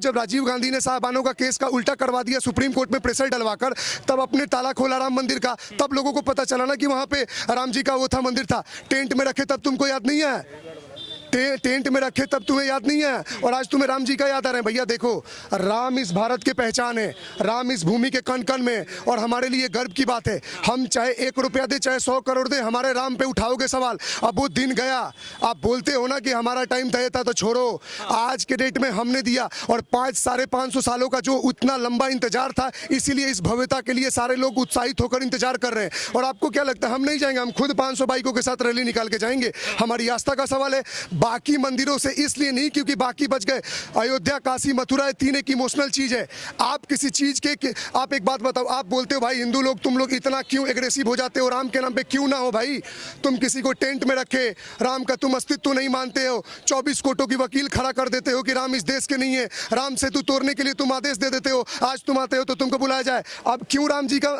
जब राजीव गांधी ने साहबानों का केस का उल्टा करवा दिया सुप्रीम कोर्ट में प्रेशर डलवाकर, तब अपने ताला खोला राम मंदिर का, तब लोगों को पता चला ना कि वहां पे राम जी का वो था, मंदिर था, टेंट में रखे, तब तुमको याद नहीं है? टेंट में रखे तब तुम्हें याद नहीं है, और आज तुम्हें राम जी का याद आ रहा है। भैया देखो, राम इस भारत की पहचान है, राम इस भूमि के कण कण में, और हमारे लिए गर्व की बात है। हम चाहे 1 रुपया दे चाहे 100 करोड़ दे, हमारे राम पे उठाओगे सवाल। अब वो दिन गया, आप बोलते हो ना कि हमारा टाइम तय था, तो छोड़ो, आज के डेट में हमने दिया, और 500-550 सालों का जो उतना लंबा इंतजार था, इसीलिए इस भव्यता के लिए सारे लोग उत्साहित होकर इंतजार कर रहे हैं। और आपको क्या लगता है हम नहीं जाएंगे? हम खुद 500 बाइकों के साथ रैली निकाल के जाएंगे। हमारी आस्था का सवाल है, बाकी मंदिरों से इसलिए नहीं क्योंकि बाकी बच गए। अयोध्या, काशी, मथुरा, तीन एक इमोशनल चीज है। आप किसी चीज के आप एक बात बताओ, आप बोलते हो भाई हिंदू लोग, तुम लोग इतना क्यों एग्रेसिव हो जाते हो? राम के नाम पे क्यों ना हो भाई? तुम किसी को टेंट में रखे, राम का तुम अस्तित्व नहीं मानते हो, 24 कोर्टों की वकील खड़ा कर देते हो कि राम इस देश के नहीं है, राम सेतु तोड़ने के लिए तुम आदेश दे देते हो। आज तुम आते हो तो तुमको बुलाया जाए। अब क्यों राम जी का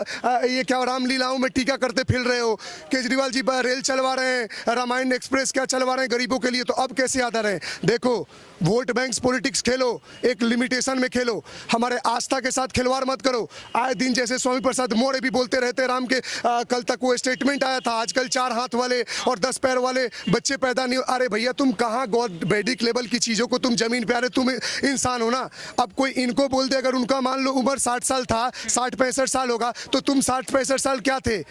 ये क्या रामलीलाओं में टीका करते फिर रहे हो? केजरीवाल जी रेल चलवा रहे हैं, रामायण एक्सप्रेस क्या चलवा रहे हैं गरीबों के लिए, तो अब कैसे याद आ रहे हैं? देखो, वोट बैंक पॉलिटिक्स खेलो, एक लिमिटेशन में खेलो, हमारे आस्था के साथ खिलवाड़ मत करो। आए दिन जैसे स्वामी प्रसाद मौर्य भी बोलते रहते राम के, कल तक वो स्टेटमेंट आया था, आजकल 4 हाथ वाले और 10 पैर वाले बच्चे पैदा नहीं। अरे भैया तुम कहाँ गॉड वैदिक लेवल की चीजों को तुम जमीन पे आ रहे, तुम इंसान हो ना। अब कोई इनको बोल दे, अगर उनका मान लो उम्र 60 साल था, 60-65 साल होगा, तो तुम 60-65 साल क्या थे?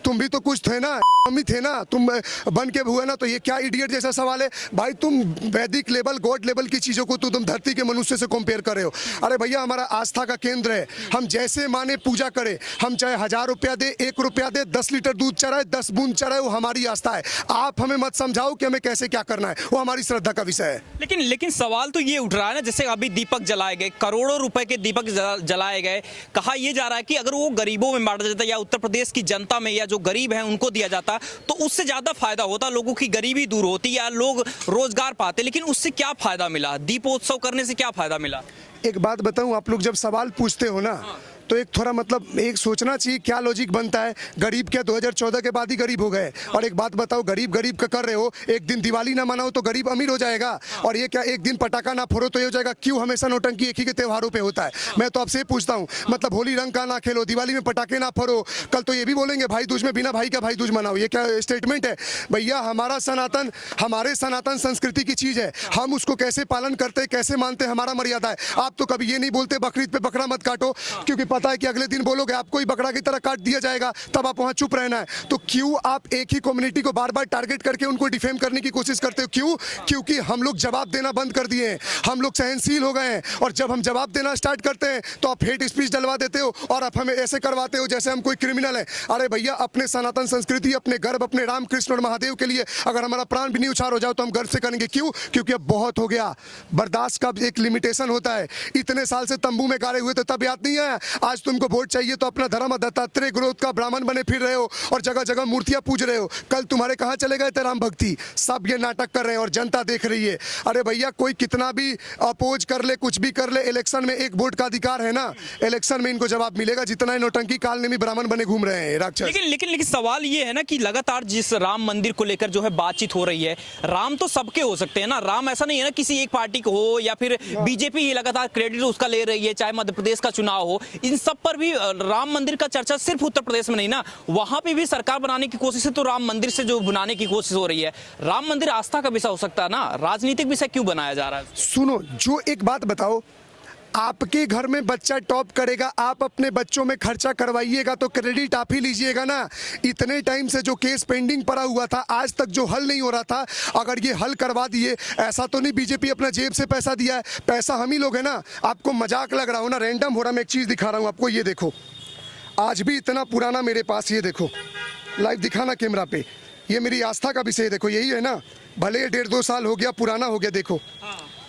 तुम भी तो कुछ थे ना, मम्मी थे ना, तुम बन के हुए ना। तो ये क्या इडियट जैसा सवाल है भाई? तुम वैदिक लेवल, गॉड लेवल की चीजों को तो तुम धरती के मनुष्य से कंपेयर कर रहे हो। अरे भैया हमारा आस्था का केंद्र है, हम जैसे माने पूजा करें, हम चाहे 1000 रुपया दे, 1 रुपया दे, 10 लीटर दूध चढ़ाए, 10 बूंद चढ़ाए, वो हमारी आस्था है। आप हमें मत समझाओ कि हमें कैसे क्या करना है, वो हमारी श्रद्धा का विषय है। लेकिन सवाल तो ये उठ रहा है ना, जैसे अभी दीपक जलाए गए, करोड़ों रुपए के दीपक जलाए गए, कहा यह जा रहा है कि अगर वो गरीबों में बांटा जाता, या उत्तर प्रदेश की जनता में, या जो गरीब है उनको दिया जाता, तो उससे ज्यादा फायदा होता, लोगों की गरीबी दूर होती, या लोग रोजगार पाते। लेकिन उससे क्या फायदा मिला? दीपोत्सव करने से क्या फायदा मिला? एक बात बताऊं, आप लोग जब सवाल पूछते हो ना, तो एक थोड़ा मतलब एक सोचना चाहिए क्या लॉजिक बनता है। गरीब क्या 2014 के बाद ही गरीब हो गए? और एक बात बताओ, गरीब गरीब का कर रहे हो, एक दिन दिवाली ना मनाओ तो गरीब अमीर हो जाएगा? और ये क्या एक दिन पटाखा ना फोड़ो तो ये हो जाएगा? क्यों हमेशा नौटंकी एक ही के त्योहारों पे होता है? मैं तो आपसे पूछता हूँ, मतलब होली रंग का ना खेलो, दिवाली में पटाखे ना फोड़ो, कल तो ये भी बोलेंगे भाई दूज में बिना भाई का भाई दूज मनाओ। ये क्या स्टेटमेंट है भैया? हमारा सनातन, हमारे सनातन संस्कृति की चीज है, हम उसको कैसे पालन करते, कैसे मानते, हमारा मर्यादा है। आप तो कभी ये नहीं बोलते बकरीद पे बकरा मत काटो, क्योंकि पता है कि अगले दिन बोलोगे आपको ही बकरा की तरह काट दिया जाएगा, तब आप वहां चुप रहना है। तो क्यों आप एक ही कम्युनिटी को बार बार टारगेट करके उनको डिफेम करने की कोशिश करते हो? क्यों? क्योंकि हम लोग जवाब देना बंद कर दिए हैं, हम लोग सहनशील हो गए हैं, और जब हम जवाब देना स्टार्ट करते हैं तो आप हेट स्पीच डलवा देते हो, और आप हमें ऐसे करवाते हो जैसे हम कोई क्रिमिनल है। अरे भैया, अपने सनातन संस्कृति, अपने गर्व, अपने राम कृष्ण और महादेव के लिए अगर हमारा प्राण भी नहीं उछाल हो जाओ तो हम गर्व से करेंगे। क्यों? क्योंकि अब बहुत हो गया, बर्दाश्त का एक लिमिटेशन होता है। इतने साल से तंबू में गाड़े हुए थे, तब याद नहीं आया? आज तुमको वोट चाहिए तो अपना धर्म दत्तात्रेय ग्रोथ का ब्राह्मण बने फिर रहे हो, और जगह जगह मूर्तियां पूज रहे हो। कल तुम्हारे कहां चले गए थे राम भक्ति? सब ये नाटक कर रहे हैं और जनता देख रही है। अरे भैया, कोई कितना भी अपोज कर ले, कुछ भी कर ले, इलेक्शन में एक वोट का अधिकार है ना, इलेक्शन में इनको जवाब मिलेगा। जितना नौटंकी काल में भी ब्राह्मण बने घूम रहे हैं राक्षस। लेकिन सवाल ये है ना कि लगातार जिस राम मंदिर को लेकर जो है बातचीत हो रही है, राम तो सबके हो सकते हैं ना, राम ऐसा नहीं है ना किसी एक पार्टी को हो, या फिर बीजेपी ही लगातार क्रेडिट उसका ले रही है, चाहे मध्य प्रदेश का चुनाव हो, इन सब पर भी राम मंदिर का चर्चा सिर्फ उत्तर प्रदेश में नहीं ना, वहां पे भी सरकार बनाने की कोशिश है, तो राम मंदिर से जो बनाने की कोशिश हो रही है, राम मंदिर आस्था का विषय हो सकता है ना, राजनीतिक विषय क्यों बनाया जा रहा है? सुनो, जो एक बात बताओ, आपके घर में बच्चा टॉप करेगा, आप अपने बच्चों में खर्चा करवाइएगा तो क्रेडिट आप ही लीजिएगा ना। इतने टाइम से जो केस पेंडिंग पड़ा हुआ था, आज तक जो हल नहीं हो रहा था, अगर ये हल करवा दिए, ऐसा तो नहीं बीजेपी अपना जेब से पैसा दिया है, पैसा हम ही लोग है ना। आपको मजाक लग रहा हो ना, रैंडम हो रहा। मैं एक चीज दिखा रहा हूँ आपको, ये देखो, आज भी इतना पुराना मेरे पास, ये देखो, लाइव दिखाना कैमरा पे, ये मेरी आस्था का विषय, देखो यही है ना, भले 1.5-2 साल हो गया, पुराना हो गया, देखो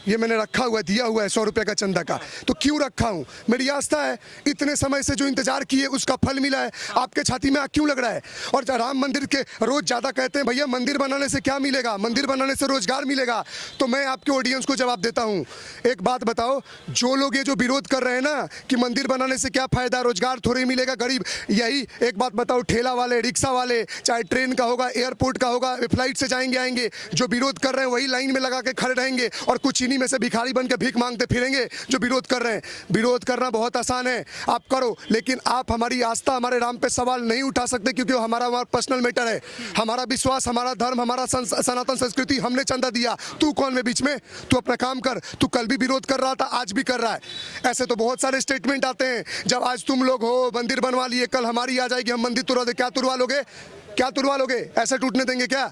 ये मैंने रखा हुआ है, दिया हुआ है 100 रुपये का चंदा का। तो क्यों रखा हूँ? मेरी आस्था है, इतने समय से जो इंतजार किए उसका फल मिला है। आपके छाती में आग क्यों लग रहा है? और राम मंदिर के रोज ज्यादा कहते हैं भैया मंदिर बनाने से क्या मिलेगा, मंदिर बनाने से रोजगार मिलेगा। तो मैं आपके ऑडियंस को जवाब देता हूँ, एक बात बताओ, जो लोग ये जो विरोध कर रहे हैं ना कि मंदिर बनाने से क्या फायदा, रोजगार थोड़ी मिलेगा, गरीब, यही एक बात बताओ, ठेला वाले, रिक्शा वाले, चाहे ट्रेन का होगा, एयरपोर्ट का होगा, फ्लाइट से जाएंगे आएंगे, जो विरोध कर रहे हैं वही लाइन में लगा के खड़े रहेंगे, और कुछ इन्हीं में से भिखारी बन के भीख मांगते फिरेंगे जो विरोध कर रहे हैं। विरोध करना बहुत आसान है, आप करो, लेकिन आप हमारी आस्था, हमारे राम पे सवाल नहीं उठा सकते, क्योंकि वो हमारा पर्सनल मैटर है। हमारा विश्वास, हमारा धर्म, हमारा सनातन संस्कृति, हमने चंदा दिया। तू कौन है बीच में? तू अपना काम कर। तू कल भी विरोध कर रहा था, आज भी कर रहा है। ऐसे तो बहुत सारे स्टेटमेंट आते हैं, जब आज तुम लोग हो मंदिर बनवा लिए, कल हमारी आ जाएगी, हम मंदिर तुड़वा दे। क्या तुड़वा लोगे? क्या तुड़वा लोगे? ऐसे टूटने देंगे क्या?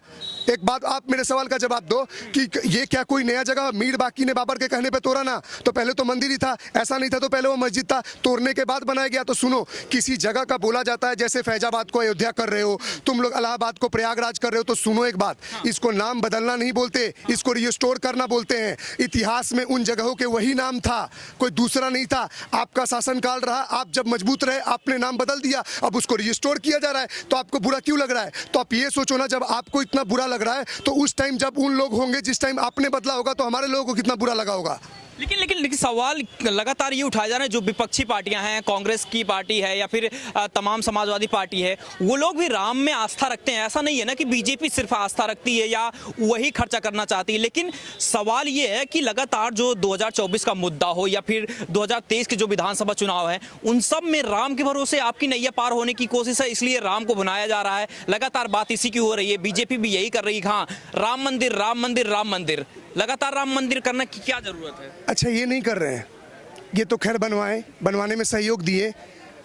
एक बात आप मेरे सवाल का जवाब दो कि ये क्या कोई नया जगह मीर बाकी ने बाबर के कहने पे तोड़ा ना? तो पहले तो मंदिर ही था, ऐसा नहीं था तो पहले वो मस्जिद था, तोड़ने के बाद बनाया गया। तो सुनो, किसी जगह का बोला जाता है, जैसे फैजाबाद को अयोध्या कर रहे हो तुम लोग, इलाहाबाद को प्रयागराज कर रहे हो, तो सुनो एक बात, इसको नाम बदलना नहीं बोलते, इसको रिस्टोर करना बोलते हैं। इतिहास में उन जगहों के वही नाम था, कोई दूसरा नहीं था। आपका शासनकाल रहा, आप जब मजबूत रहे आपने नाम बदल दिया, अब उसको रिस्टोर किया जा रहा है, तो आपको बुरा क्यों लग रहा है? तो आप ये सोचो ना, जब आपको इतना बुरा लग रहा है तो उस टाइम जब उन लोग होंगे जिस टाइम आपने बदला होगा, तो हमारे लोगों को कितना बुरा लगा होगा। लेकिन सवाल लगातार ये उठाया जा रहा है, जो विपक्षी पार्टियां हैं, कांग्रेस की पार्टी है या फिर तमाम समाजवादी पार्टी है, वो लोग भी राम में आस्था रखते हैं। ऐसा नहीं है ना कि बीजेपी सिर्फ आस्था रखती है या वही खर्चा करना चाहती है। लेकिन सवाल ये है कि लगातार जो 2024 का मुद्दा हो या फिर 2023 के जो विधानसभा चुनाव है, उन सब में राम के भरोसे आपकी नैया पार होने की कोशिश है, इसलिए राम को बनाया जा रहा है। लगातार बात इसी की हो रही है, बीजेपी भी यही कर रही है। हाँ, राम मंदिर, राम मंदिर, राम मंदिर, लगातार राम मंदिर करने की क्या जरूरत है? अच्छा, ये नहीं कर रहे हैं, ये तो खैर बनवाने में सहयोग दिए,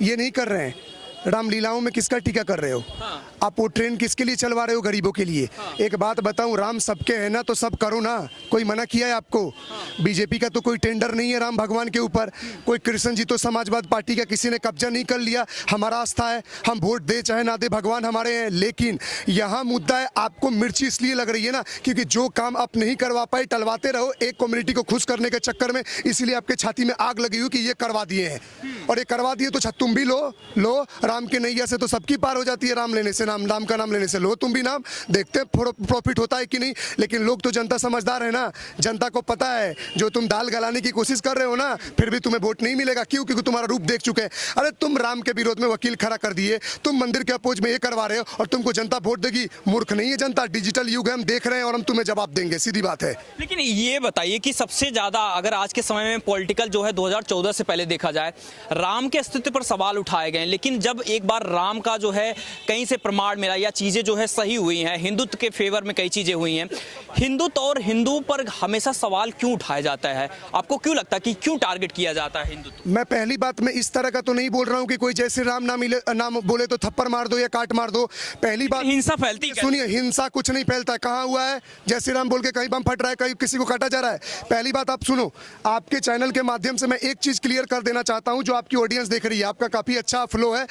ये नहीं कर रहे हैं। रामलीलाओं में किसका टीका कर रहे हो? आप वो ट्रेन किसके लिए चलवा रहे हो? गरीबों के लिए। एक बात बताऊं, राम सबके है ना, तो सब करो ना, कोई मना किया है आपको? बीजेपी का तो कोई टेंडर नहीं है राम भगवान के ऊपर, कोई कृष्ण जी तो समाजवाद पार्टी का किसी ने कब्जा नहीं कर लिया। हमारा आस्था है, हम वोट दे चाहे ना दे, भगवान हमारे हैं। लेकिन यहाँ मुद्दा है, आपको मिर्ची इसलिए लग रही है ना, क्योंकि जो काम आप नहीं करवा पाए टलवाते रहो एक कम्युनिटी को खुश करने के चक्कर में, इसलिए आपके छाती में आग लगी हुई कि ये करवा दिए हैं। और ये करवा दिए तो तुम भी लो, राम की नैया से तो सबकी पार हो जाती है। राम लेने से, राम का नाम लेने से लो तुम भी नाम, देखते प्रॉफिट होता है कि नहीं। लेकिन लोग तो, जनता समझदार है ना, जनता को पता है जो तुम दाल गलाने की कोशिश कर रहे हो ना, फिर भी तुम्हें वोट नहीं मिलेगा। क्यों? क्योंकि तुम्हारा रूप देख चुके हैं। अरे तुम राम के विरोध में वकील खड़ा कर दिए, तुम मंदिर के अपोज में ये करवा रहे हो, और तुमको जनता वोट देगी? मूर्ख नहीं है जनता, डिजिटल युग है, हम देख रहे हैं और हम तुम्हें जवाब देंगे, सीधी बात है। लेकिन ये बताइए कि सबसे ज्यादा अगर आज के समय में पॉलिटिकल जो है 2014 से पहले देखा जाए, राम के अस्तित्व पर सवाल उठाए गए, लेकिन जब एक बार राम का जो है कहीं से प्रमाण मिला या चीजें जो है सही हुई हैं, हिंदुत्व के फेवर में कई चीजें हुई हैं, हिंदुत्व और हिंदू पर हमेशा सवाल क्यों उठाया जाता है? आपको क्यों लगता है कि क्यों टारगेट किया जाता है हिंदुत्व? मैं पहली बात में इस तरह का तो नहीं बोल रहा हूं कि कोई जय श्री राम नाम बोले तो थप्पड़ मार दो या काट मार दो। पहली बात, हिंसा फैलती है? सुनिए, हिंसा कुछ नहीं फैलता। कहाँ हुआ है? जय श्री राम बोल के कहीं बम फट रहा है, कहीं किसी को काटा जा रहा है? पहली बात आप सुनो, आपके चैनल के माध्यम से मैं एक चीज क्लियर कर देना चाहता हूं, जो आपकी ऑडियंस देख रही है, आपका काफी अच्छा फ्लो है।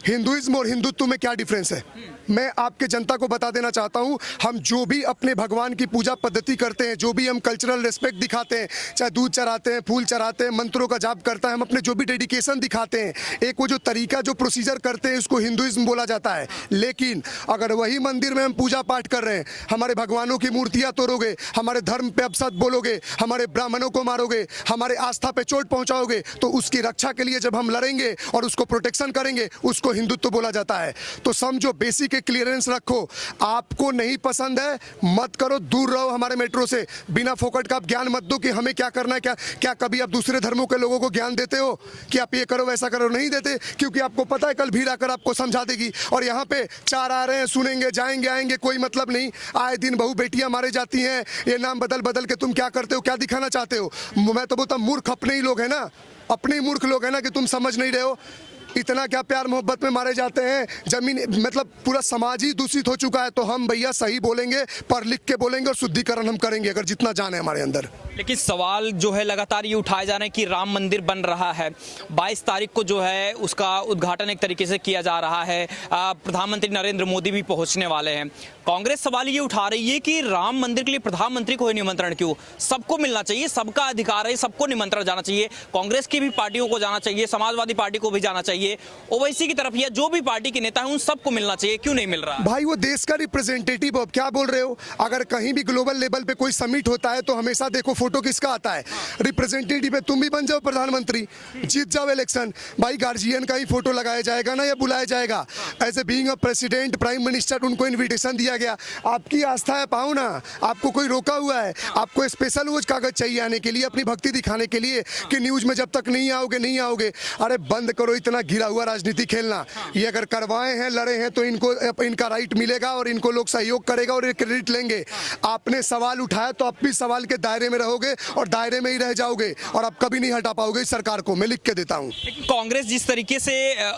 हिंदुइज्म और हिंदुत्व में क्या डिफरेंस है, मैं आपके जनता को बता देना चाहता हूं। हम जो भी अपने भगवान की पूजा पद्धति करते हैं, जो भी हम कल्चरल रिस्पेक्ट दिखाते हैं, चाहे दूध चढ़ाते हैं, फूल चढ़ाते हैं, मंत्रों का जाप करता है, हम अपने जो भी डेडिकेशन दिखाते हैं, एक वो जो तरीका, जो प्रोसीजर करते हैं, उसको हिंदुइज्म बोला जाता है। लेकिन अगर वही मंदिर में हम पूजा पाठ कर रहे हैं, हमारे भगवानों की मूर्तियां तोड़ोगे, हमारे धर्म पे अपशब्द बोलोगे, हमारे ब्राह्मणों को मारोगे, हमारे आस्था पे चोट पहुंचाओगे, तो उसकी रक्षा के लिए जब हम लड़ेंगे और उसको प्रोटेक्शन करेंगे, उसको हिंदुत्व बोला जाता है। तो समझो, बेसिक क्लियरेंस रखो। आपको नहीं पसंद है, मत करो, दूर रहो हमारे मेट्रो से। बिना फोकट का आप ज्ञान मत दो कि हमें क्या करना है। क्या कभी आप दूसरे धर्मों के लोगों को ज्ञान देते हो कि आप ये करो वैसा करो? नहीं देते, क्योंकि आपको पता है कल भीड़ आकर आपको समझा देगी। और यहाँ पे चार आ रहे हैं, सुनेंगे, जाएंगे, आएंगे, कोई मतलब नहीं। आए दिन बहू बेटियां मारे जाती हैं, ये नाम बदल बदल के तुम क्या करते हो, क्या दिखाना चाहते हो? मैं तो बोलता, मूर्ख अपने ही लोग हैं ना, अपने ही मूर्ख लोग हैं ना, कि तुम समझ नहीं रहे हो। इतना क्या प्यार मोहब्बत में मारे जाते हैं, जमीन मतलब पूरा समाज ही दूषित हो चुका है। तो हम भैया सही बोलेंगे, पढ़ लिख के बोलेंगे और शुद्धिकरण हम करेंगे, अगर जितना जाने हमारे अंदर। लेकिन सवाल जो है लगातार ये उठाए जा रहे हैं कि राम मंदिर बन रहा है, 22 तारीख को जो है उसका उद्घाटन एक तरीके से किया जा रहा है, प्रधानमंत्री नरेंद्र मोदी भी पहुंचने वाले हैं। कांग्रेस सवाल ये उठा रही है कि राम मंदिर के लिए प्रधानमंत्री को निमंत्रण क्यों? सबको मिलना चाहिए, सबका अधिकार है, सबको निमंत्रण जाना चाहिए। कांग्रेस की भी पार्टियों को जाना चाहिए, समाजवादी पार्टी को भी जाना चाहिए, ओवैसी की तरफ या जो भी पार्टी के नेता हैं उन सबको मिलना चाहिए, क्यों नहीं मिल रहा? भाई वो देश का रिप्रेजेंटेटिव, अब क्या बोल रहे हो? अगर कहीं भी ग्लोबल लेवल पे कोई समिट होता है तो हमेशा देखो फोटो किसका आता है? रिप्रेजेंटेटिव है, तुम भी बन जाओ प्रधानमंत्री, जीत जाओ इलेक्शन, भाई गार्जियन का ही फोटो लगाया जाएगा ना या बुलाया जाएगा? As a being a president, prime minister, उनको इन्विटेशन दिया गया। आपकी आस्था है, पाओ ना, आपको कोई रोका हुआ है? आपको स्पेशल वो कागज चाहिए आने के लिए, अपनी भक्ति दिखाने के लिए कि न्यूज में जब तक नहीं आओगे नहीं आओगे? अरे बंद करो इतना घिरा हुआ राजनीति खेलना। ये अगर करवाए हैं, लड़े हैं, तो इनका राइट मिलेगा और इनको लोग सहयोग करेगा और क्रेडिट लेंगे। आपने सवाल उठाया तो आप भी सवाल के दायरे में रहोगे और दायरे में ही रह जाओगे और आप कभी नहीं हटा पाओगे इस सरकार को, मैं लिख के देता हूं। कांग्रेस जिस तरीके से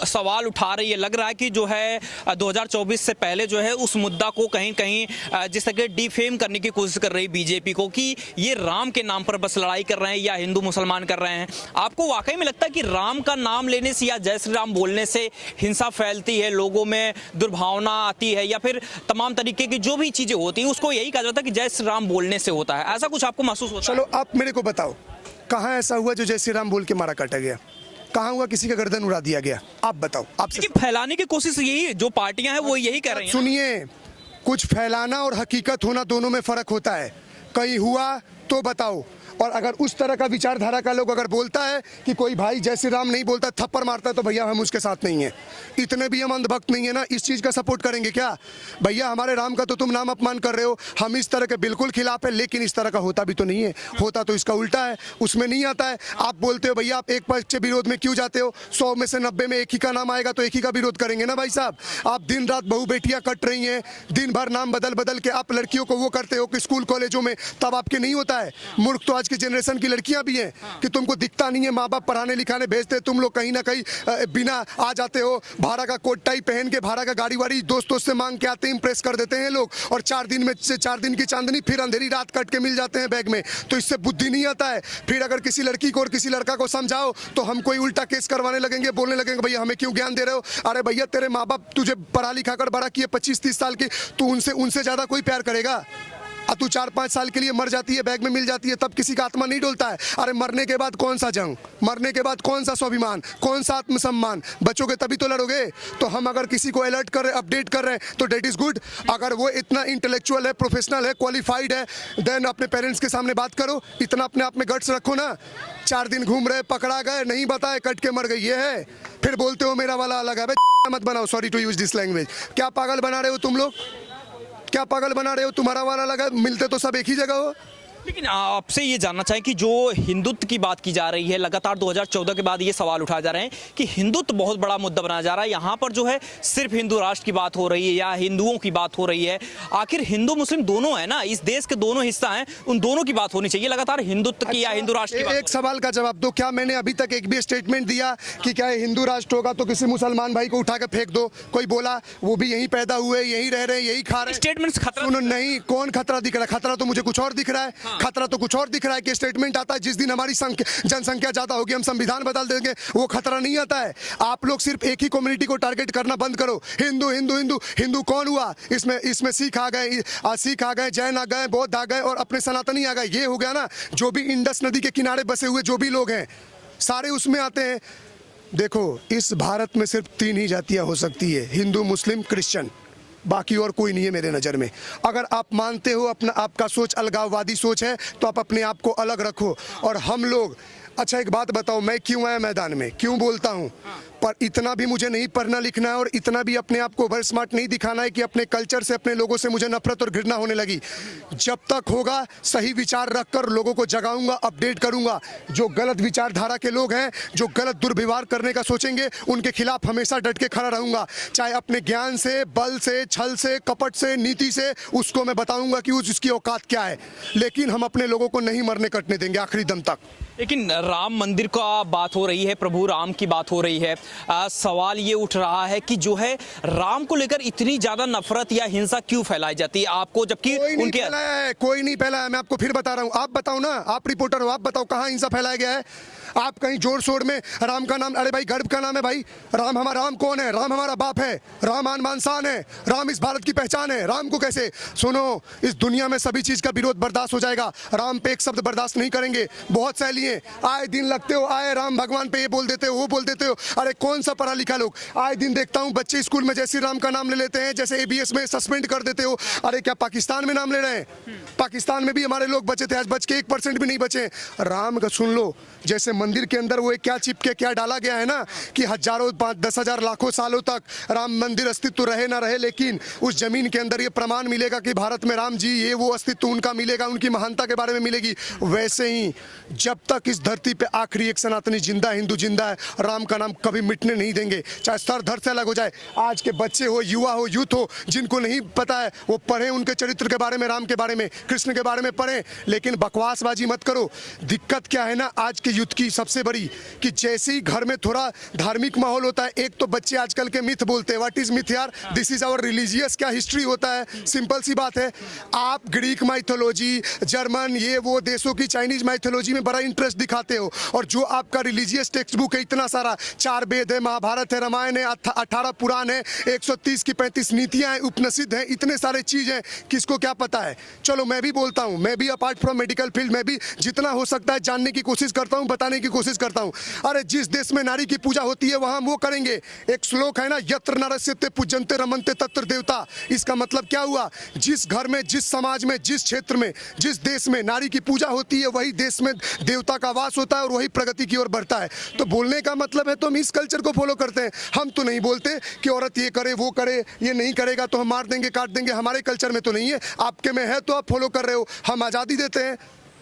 सवाल उठा रही है, लग रहा है कि जो है 2024 से पहले जो है उस मुद्दा को कहीं कहीं जिस तरह डिफेम करने की कोशिश कर रही बीजेपी को कि ये राम के नाम पर बस लड़ाई कर रहे हैं या हिंदू मुसलमान कर रहे हैं। आपको वाकई में लगता है कि राम का नाम लेने से या जय श्री राम बोलने से हिंसा फैलती है, लोगों में दुर्भावना आती है, या फिर तमाम तरीके की जो भी चीजें होती हैं उसको यही कहा जाता है कि जय श्री राम बोलने से होता है? ऐसा कुछ आपको महसूस होता है? चलो आप मेरे को बताओ, कहाँ ऐसा हुआ जो जय श्री राम बोल के मारा काटा गया? कहाँ हुआ किसी का गर्दन उड़ा दिया गया? आप बताओ। आपसे फैलाने की कोशिश यही जो पार्टियां हैं वो यही कर रही हैं। सुनिए, कुछ फैलाना और हकीकत होना दोनों में फर्क होता है। कहीं हुआ तो बताओ, और अगर उस तरह का विचारधारा का लोग अगर बोलता है कि कोई भाई जय श्री राम नहीं बोलता, थप्पड़ मारता है, तो भैया हम उसके साथ नहीं है। इतने भी हम अंधभक्त नहीं है ना, इस चीज़ का सपोर्ट करेंगे क्या? भैया हमारे राम का तो तुम नाम अपमान कर रहे हो, हम इस तरह के बिल्कुल खिलाफ है, लेकिन इस तरह का होता भी तो नहीं है। होता तो इसका उल्टा है, उसमें नहीं आता है। आप बोलते हो भैया आप एक पक्ष के विरोध में क्यों जाते हो? 100 में से 90 में एक ही का नाम आएगा तो एक ही का विरोध करेंगे ना भाई साहब। आप दिन रात बहू बेटियां कट रही हैं, दिन भर नाम बदल बदल के आप लड़कियों को वो करते हो कि स्कूल कॉलेजों में, तब आपके नहीं होता है? मूर्ख तो आज की जनरेशन की लड़कियां भी हैं कि तुमको दिखता नहीं है, माँ बाप पढ़ाने लिखाने भेजते, तुम लोग कहीं ना कहीं बिना आ जाते हो, भाड़ा का कोट टाई पहन के, भाड़ा का गाड़ी वाड़ी दोस्तों से मांग के आते हैं, इंप्रेस कर देते हैं लोग, और 4 दिन में से 4 दिन की चांदनी फिर अंधेरी रात कट के मिल जाते हैं बैग में। तो इससे बुद्धि नहीं आता है। फिर अगर किसी लड़की को और किसी लड़का को समझाओ तो हम कोई उल्टा केस करवाने लगेंगे, बोलने लगेंगे भैया हमें क्यों ज्ञान दे रहे हो? अरे भैया तेरे माँ बाप तुझे पढ़ा लिखा कर बड़ा किए 25-30 साल की, तू उनसे ज्यादा कोई प्यार करेगा? तू 4-5 साल के लिए मर जाती है, बैग में मिल जाती है, तब किसी का आत्मा नहीं डोलता है? अरे मरने के बाद कौन सा जंग, मरने के बाद कौन सा स्वाभिमान, कौन सा आत्मसम्मान? बचोगे तभी तो लड़ोगे। तो हम अगर किसी को अलर्ट कर रहे, अपडेट कर रहे हैं तो डेट इज गुड। अगर वो इतना इंटेलेक्चुअल है, प्रोफेशनल है, क्वालिफाइड है, देन अपने पेरेंट्स के सामने बात करो, इतना अपने आप में गट्स रखो ना। 4 दिन घूम रहे, पकड़ा गए, नहीं बताए, कट के मर गई, ये है। फिर बोलते हो मेरा वाला अलग है। मत बनाओ, sorry to use this language. क्या पागल बना रहे हो तुम लोग? क्या पागल बना रहे हो? तुम्हारा वाला लगा, मिलते तो सब एक ही जगह हो। लेकिन आपसे ये जानना चाहें कि जो हिंदुत्व की बात की जा रही है, लगातार 2014 के बाद ये सवाल उठाए जा रहे हैं कि हिंदुत्व बहुत बड़ा मुद्दा बनाया जा रहा है, यहाँ पर जो है सिर्फ हिंदू राष्ट्र की बात हो रही है या हिंदुओं की बात हो रही है। आखिर हिंदू मुस्लिम दोनों है ना, इस देश के दोनों हिस्सा हैं, उन दोनों की बात होनी चाहिए। लगातार हिंदुत्व की या हिंदू राष्ट्र की बात। एक सवाल का जवाब दो, क्या मैंने अभी तक एक भी स्टेटमेंट दिया कि क्या हिंदू राष्ट्र होगा तो किसी मुसलमान भाई को उठा के फेंक दो? कोई बोला? वो भी यहीं पैदा हुए, यहीं रह रहे हैं, यही खा रहे हैं। स्टेटमेंट खतरा सुनो, नहीं, कौन खतरा दिख रहा है? खतरा तो मुझे कुछ और दिख रहा है। खतरा तो कुछ और दिख रहा है कि स्टेटमेंट आता है जिस दिन हमारी जनसंख्या ज्यादा होगी हम संविधान बदल देंगे, वो खतरा नहीं आता है। आप लोग सिर्फ एक ही कम्युनिटी को टारगेट करना बंद करो। हिंदू हिंदू हिंदू हिंदू कौन हुआ? इसमें सिख आ गए, जैन आ गए, बौद्ध आ गए और अपने सनातनी आ गए। ये हो गया ना। जो भी इंडस नदी के किनारे बसे हुए जो भी लोग हैं सारे उसमें आते हैं। देखो, इस भारत में सिर्फ 3 ही जातियां हो सकती है, हिंदू, मुस्लिम, क्रिश्चियन, बाकी और कोई नहीं है मेरे नज़र में। अगर आप मानते हो अपना आपका सोच अलगाववादी सोच है तो आप अपने आप को अलग रखो। और हम लोग, अच्छा एक बात बताओ, मैं क्यों आया मैदान में, क्यों बोलता हूँ? पर इतना भी मुझे नहीं पढ़ना लिखना है और इतना भी अपने आप को ओवर स्मार्ट नहीं दिखाना है कि अपने कल्चर से, अपने लोगों से मुझे नफरत और घृणा होने लगी। जब तक होगा सही विचार रखकर लोगों को जगाऊंगा, अपडेट करूंगा। जो गलत विचारधारा के लोग हैं, जो गलत दुर्व्यवहार करने का सोचेंगे, उनके खिलाफ हमेशा डट के खड़ा रहूंगा। चाहे अपने ज्ञान से, बल से, छल से, कपट से, नीति से, उसको मैं बताऊंगा कि उसकी औकात क्या है। लेकिन हम अपने लोगों को नहीं मरने कटने देंगे आखिरी दम तक। लेकिन राम मंदिर का बात हो रही है, प्रभु राम की बात हो रही है। सवाल ये उठ रहा है कि जो है राम को लेकर इतनी ज्यादा नफरत या हिंसा क्यों फैलाई जाती है आपको, जबकि उनके कोई नहीं फैलाया है। मैं आपको फिर बता रहा हूँ, आप बताओ ना, आप रिपोर्टर हो, आप बताओ कहाँ हिंसा फैलाया गया है? आप कहीं जोर शोर में राम का नाम, अरे भाई गर्व का नाम है भाई, राम हमारा, राम कौन है? राम हमारा बाप है, राम आन बान शान है, राम इस भारत की पहचान है। राम को कैसे सुनो, इस दुनिया में सभी चीज का विरोध बर्दाश्त हो जाएगा, राम पे एक शब्द बर्दाश्त नहीं करेंगे। बहुत सैली है, आए दिन लगते हो, आए राम भगवान पे ये बोल देते हो, वो बोल देते हो। अरे कौन सा पढ़ा लिखा लोग, आए दिन देखता हूँ बच्चे स्कूल में जैसे राम का नाम ले लेते हैं, जैसे ABS में सस्पेंड कर देते हो। अरे क्या पाकिस्तान में नाम ले रहे हैं? पाकिस्तान में भी हमारे लोग बचे थे, आज बच के 1% भी नहीं बचे। राम का सुन लो, जैसे मंदिर के अंदर वो क्या चिपके क्या डाला गया है ना, कि हजारों 5-10 हजार लाखों सालों तक राम मंदिर अस्तित्व रहे ना रहे, लेकिन उस जमीन के अंदर ये प्रमाण मिलेगा कि भारत में राम जी, ये वो अस्तित्व उनका मिलेगा, उनकी महानता के बारे में मिलेगी। वैसे ही जब तक इस धरती पे आखिरी एक सनातनी जिंदा, हिंदू जिंदा है, राम का नाम कभी मिटने नहीं देंगे, चाहे सर धड़ से अलग हो जाए। आज के बच्चे हो, युवा हो, यूथ हो, जिनको नहीं पता है वो पढ़े उनके चरित्र के बारे में, राम के बारे में, कृष्ण के बारे में पढ़ें, लेकिन बकवासबाजी मत करो। दिक्कत क्या है ना आज के यूथ की सबसे बड़ी, कि जैसे ही घर में थोड़ा धार्मिक माहौल होता है, एक तो बच्चे आजकल के मिथ बोलते हैं। व्हाट इज मिथ यार? दिस इज आवर रिलीजियस क्या हिस्ट्री होता है, सिंपल सी बात है। आप ग्रीक माइथोलॉजी, जर्मन, ये वो देशों की, चाइनीज माइथोलॉजी में बड़ा इंटरेस्ट दिखाते हो, और जो आपका रिलीजियस टेक्स्ट बुक है इतना सारा, 4 वेद है, महाभारत है, रामायण है, 18 पुराण है, 130 की 35 नीतियां हैं, उपनिषद हैं, इतने सारे चीज हैं, किसको क्या पता है? चलो मैं भी बोलता हूं, मैं भी अपार्ट फ्रॉम मेडिकल फील्ड में भी जितना हो सकता है जानने की कोशिश करता हूं, बताने की कोशिश करता हूं। अरे जिस देश में नारी की पूजा होती है वहां वो करेंगे। एक श्लोक है ना, यत्र नरस्यते पूज्यन्ते रमन्ते तत्र देवता। इसका मतलब क्या हुआ? जिस घर में, जिस समाज में, जिस क्षेत्र में, जिस देश में नारी की पूजा होती है, वही देश में देवता का वास होता है और वही प्रगति की ओर बढ़ता है। तो बोलने का मतलब है तो हम इस कल्चर को फॉलो करते हैं। हम तो नहीं बोलते कि औरत ये करे वो करे, ये नहीं करेगा तो हम मार देंगे काट देंगे। हमारे कल्चर में तो नहीं है, आपके में है तो आप फॉलो कर रहे हो। हम आज़ादी देते हैं।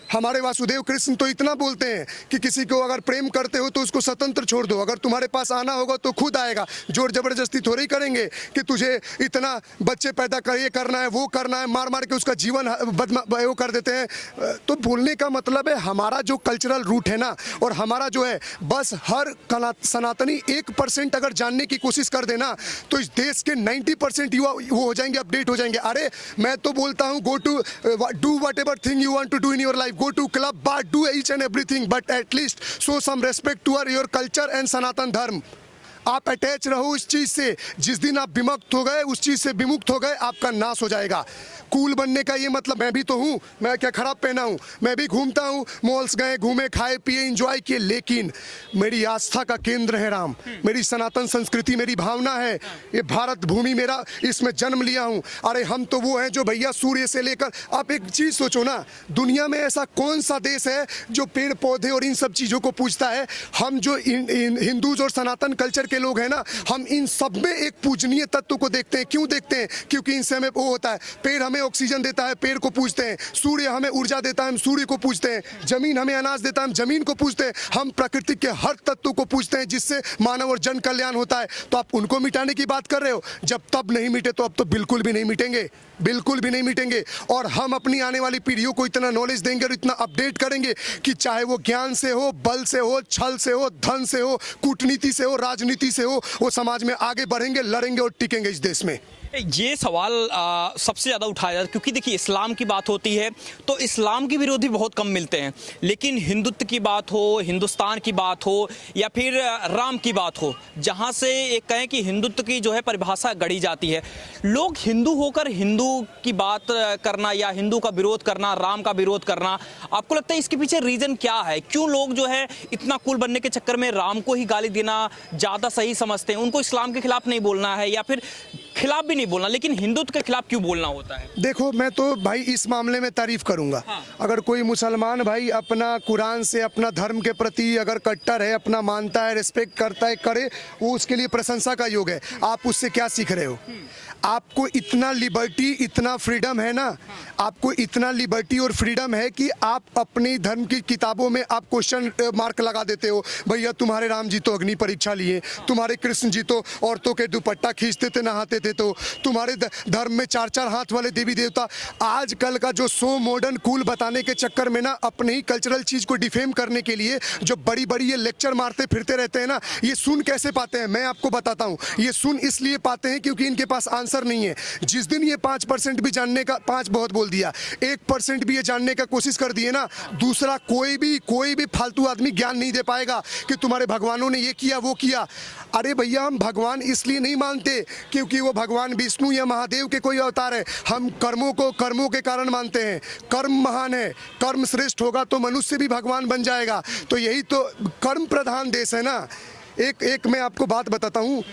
हमारे वासुदेव कृष्ण तो इतना बोलते हैं कि किसी को अगर प्रेम करते हो तो उसको स्वतंत्र छोड़ दो, अगर तुम्हारे पास आना होगा तो खुद आएगा, जोर जबरदस्ती थोड़ी करेंगे कि तुझे इतना बच्चे पैदा कर, ये करना है वो करना है, मार मार के उसका जीवन वो कर देते हैं। तो बोलने का मतलब है हमारा जो कल्चरल रूट है ना, और हमारा जो है, बस हर सनातनी 1% अगर जानने की कोशिश कर देना तो इस देश के 90% युवा वो हो जाएंगे, अपडेट हो जाएंगे। अरे मैं तो बोलता हूँ, go to do whatever thing you want to do in your life, go to club, bar, do each and everything, but at least show some respect to your culture and सनातन धर्म। आप attach रहो उस चीज से, जिस दिन आप विमुक्त हो गए, उस चीज से विमुक्त हो गए, आपका नाश हो जाएगा। कूल बनने का ये मतलब, मैं भी तो हूँ, मैं क्या खराब पहना हूँ, मैं भी घूमता हूँ, मॉल्स गए, घूमे, खाए पिए, एंजॉय किए, लेकिन मेरी आस्था का केंद्र है राम, मेरी सनातन संस्कृति मेरी भावना है, ये भारत भूमि मेरा, इसमें जन्म लिया हूँ। अरे हम तो वो हैं जो भैया सूर्य से लेकर, आप एक चीज सोचो ना, दुनिया में ऐसा कौन सा देश है जो पेड़ पौधे और इन सब चीजों को पूजता है? हम जो हिंदूज और सनातन कल्चर के लोग हैं ना, हम इन सब में एक पूजनीय तत्व को देखते हैं। क्यों देखते हैं? क्योंकि इनसे हमें वो होता है, पेड़ हमें ऑक्सीजन देता है, पेड़ को पूजते हैं, सूर्य हमें ऊर्जा देता है, हम सूर्य को पूजते हैं, जमीन हमें अनाज देता है, हम जमीन को पूजते हैं, हम प्रकृति के हर तत्व को पूजते हैं जिससे मानव और जन कल्याण होता है। तो आप उनको मिटाने की बात कर रहे हो? जब तब नहीं मिटे तो अब तो बिल्कुल भी नहीं मिटेंगे, बिल्कुल भी नहीं मिटेंगे। और हम अपनी आने वाली पीढ़ियों को इतना नॉलेज देंगे और इतना अपडेट करेंगे कि चाहे वो ज्ञान से हो, बल से हो, छल से हो, धन से हो, कूटनीति से हो, राजनीति से हो, वो समाज में आगे बढ़ेंगे, लड़ेंगे और टिकेंगे इस देश में। ये सवाल सबसे ज़्यादा उठाया जाता है, क्योंकि देखिए इस्लाम की बात होती है तो इस्लाम के विरोधी बहुत कम मिलते हैं, लेकिन हिंदुत्व की बात हो, हिंदुस्तान की बात हो, या फिर राम की बात हो, जहाँ से एक कहें कि हिंदुत्व की जो है परिभाषा गढ़ी जाती है, लोग हिंदू होकर हिंदू की बात करना या हिंदू का विरोध करना, राम का विरोध करना, आपको लगता है इसके पीछे रीज़न क्या है? क्यों लोग जो है इतना कूल बनने के चक्कर में राम को ही गाली देना ज़्यादा सही समझते हैं? उनको इस्लाम के खिलाफ नहीं बोलना है या फिर खिलाफ भी नहीं बोलना, लेकिन हिंदुत्व के खिलाफ क्यों बोलना होता है? देखो मैं तो भाई इस मामले में तारीफ करूंगा। अगर कोई मुसलमान भाई अपना कुरान से, अपना धर्म के प्रति अगर कट्टर है, अपना मानता है, रिस्पेक्ट करता है, करे, वो उसके लिए प्रशंसा का योग है। आप उससे क्या सीख रहे हो? आपको इतना लिबर्टी, इतना फ्रीडम है ना, आपको इतना लिबर्टी और फ्रीडम है कि आप अपनी धर्म की किताबों में आप क्वेश्चन मार्क लगा देते हो। भैया तुम्हारे राम जी तो अग्नि परीक्षा लिए, तुम्हारे कृष्ण जी तो औरतों के दुपट्टा खींचते थे, नहाते थे, तो तुम्हारे धर्म में 4-4 हाथ वाले देवी देवता। आजकल का जो सो मॉडर्न कूल बताने के चक्कर में ना, अपने ही कल्चरल चीज को डिफेम करने के लिए जो बड़ी बड़ी ये लेक्चर मारते फिरते रहते हैं ना, ये सुन कैसे पाते हैं? मैं आपको बताता हूँ, ये सुन इसलिए पाते हैं क्योंकि इनके पास आंसर असर नहीं है। जिस दिन ये 5% भी जानने का, 5 बहुत बोल दिया, 1% भी ये जानने का कोशिश कर दिए ना, दूसरा कोई भी फालतू आदमी ज्ञान नहीं दे पाएगा कि तुम्हारे भगवानों ने ये किया वो किया। अरे भैया, हम भगवान इसलिए नहीं मानते क्योंकि वो भगवान विष्णु या महादेव के कोई अवतार है। हम कर्मों के कारण मानते हैं। कर्म महान है, कर्म श्रेष्ठ होगा तो मनुष्य भी भगवान बन जाएगा। तो यही तो कर्म प्रधान देश है ना। एक मैं आपको बात बताता हूँ,